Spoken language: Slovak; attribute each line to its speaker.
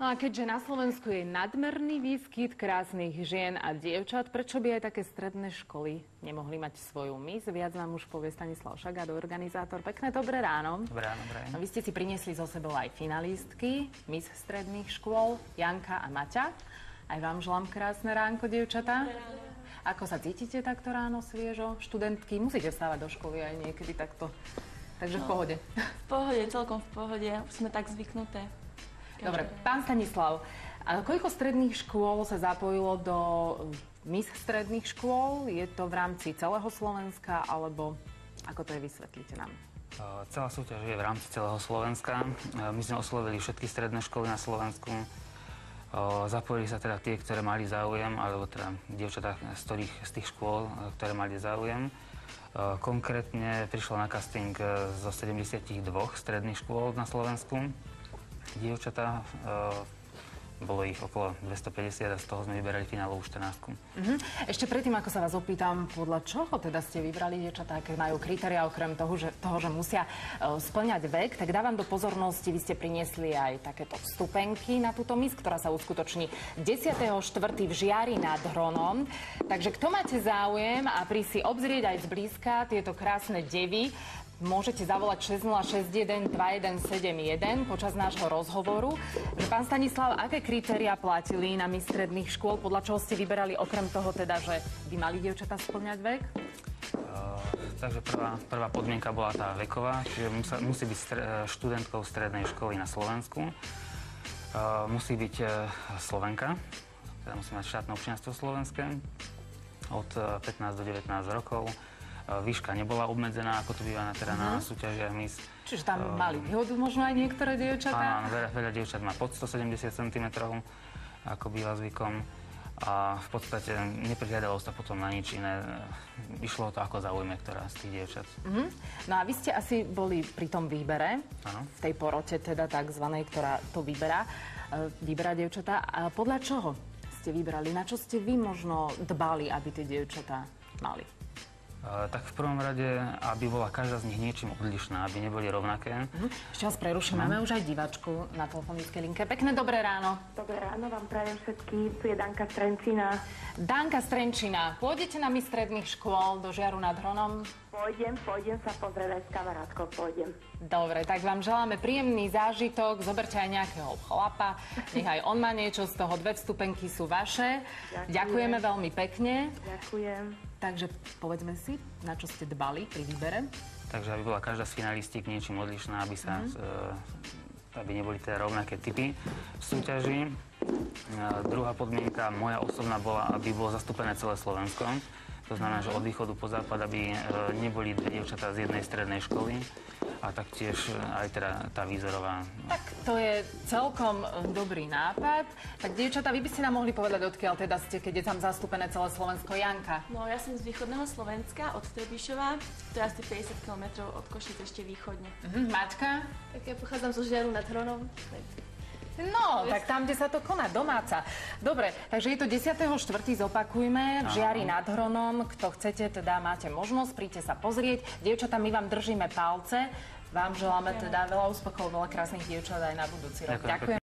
Speaker 1: No a keďže na Slovensku je nadmerný výskyt krásnych žien a dievčat, prečo by aj také stredné školy nemohli mať svoju miss? Viac vám už povie Stanislav Šagát, organizátor. Pekné dobré ráno.
Speaker 2: Dobré ráno, dobré.
Speaker 1: No, vy ste si priniesli so sebou aj finalistky miss stredných škôl, Janka a Maťa. Aj vám želám krásne ránko, dievčatá. Ako sa cítite takto ráno sviežo? Študentky, musíte vstávať do školy aj niekedy takto. Takže v pohode.
Speaker 3: V pohode, celkom v pohode. Už sme tak zvyknuté.
Speaker 1: Dobre, pán Stanislav, a koľko stredných škôl sa zapojilo do miss stredných škôl? Je to v rámci celého Slovenska, alebo ako to je, vysvetlíte nám?
Speaker 2: Celá súťaž je v rámci celého Slovenska. My sme oslovili všetky stredné školy na Slovensku. Zapojili sa teda tie, ktoré mali záujem, alebo teda dievčatá z tých škôl, ktoré mali záujem. Konkrétne prišlo na casting zo 72 stredných škôl na Slovensku. Dievčatá, bolo ich okolo 250 a z toho sme vyberali finálovú 14.
Speaker 1: Ešte predtým, ako sa vás opýtam, podľa čoho teda ste vybrali dievčatá, aké majú kritériá, okrem toho, že musia spĺňať vek, tak dávam do pozornosti, vy ste priniesli aj takéto vstupenky na túto miss, ktorá sa uskutoční 10.4. v Žiari nad Hronom. Takže kto máte záujem a prísť si obzrieť aj zblízka tieto krásne devy, môžete zavolať 6061 2171 počas nášho rozhovoru. Pán Stanislav, aké kritériá platili na miss stredných škôl? Podľa čoho ste vyberali okrem toho teda, že by mali dievčatá spĺňať vek?
Speaker 2: Takže prvá podmienka bola tá veková, čiže musí byť študentkou strednej školy na Slovensku. Musí byť Slovenka, teda musí mať štátne občianstvo slovenské od 15 do 19 rokov. Výška nebola obmedzená, ako to býva na súťažiach miss. Čiže
Speaker 1: tam mali výhodu možno aj niektoré dievčatá?
Speaker 2: Áno, veľa dievčat má pod 170 cm, ako býva zvykom. A v podstate neprihľadalo sa potom na nič iné. Išlo to ako zaujme, ktorá z tých dievčat.
Speaker 1: No a vy ste asi boli pri tom výbere, v tej porote teda takzvanej, ktorá to vyberá dievčatá. A podľa čoho ste vybrali? Na čo ste vy možno dbali, aby tie dievčatá mali?
Speaker 2: Tak v prvom rade, aby bola každá z nich niečím odlišná, aby neboli rovnaké.
Speaker 1: Ešte vás preruším, máme už aj diváčku na telefonickej linke. Pekné dobré ráno.
Speaker 4: Dobré ráno, vám prajem všetky. Tu je Danka z Trenčína.
Speaker 1: Danka z Trenčína, pôjdete na miss stredných škôl do Žiaru nad Hronom?
Speaker 4: Pôjdem sa pozrieť aj s kamarátkou, pôjdem.
Speaker 1: Dobre, tak vám želáme príjemný zážitok, zoberte aj nejakého chlapa, nech aj on má niečo z toho, 2 vstupenky sú vaše. Ďakujeme veľmi pekne.
Speaker 4: Ďakujem.
Speaker 1: Takže povedzme si, na čo ste dbali pri výbere?
Speaker 2: Takže aby bola každá z finalistík niečím odlišná, aby neboli teda rovnaké typy v súťaži. Druhá podmienka, moja osobná, bola, aby bolo zastúpené celé Slovensko. To znamená, že od východu po západ, aby neboli dve dievčatá z jednej strednej školy a taktiež aj teda tá výzorová.
Speaker 1: Tak to je celkom dobrý nápad. Tak dievčatá, vy by ste nám mohli povedať, odkiaľ teda ste, keď je tam zastúpené celé Slovensko. Janka?
Speaker 3: No, ja som z východného Slovenska, od Trebišova, to je asi 50 km od Košíc ešte východne.
Speaker 1: Maťka?
Speaker 5: Tak ja pochádzam zo Žiaru nad Hronom.
Speaker 1: No, tak tam, kde sa to koná, domáca. Dobre, takže je to 10.4. zopakujme v Žiari nad Hronom. Kto chcete, teda máte možnosť, príďte sa pozrieť. Dievčatá, my vám držíme palce. Vám želáme teda veľa úspechov, veľa krásnych dievčat aj na budúci rok. Ďakujem.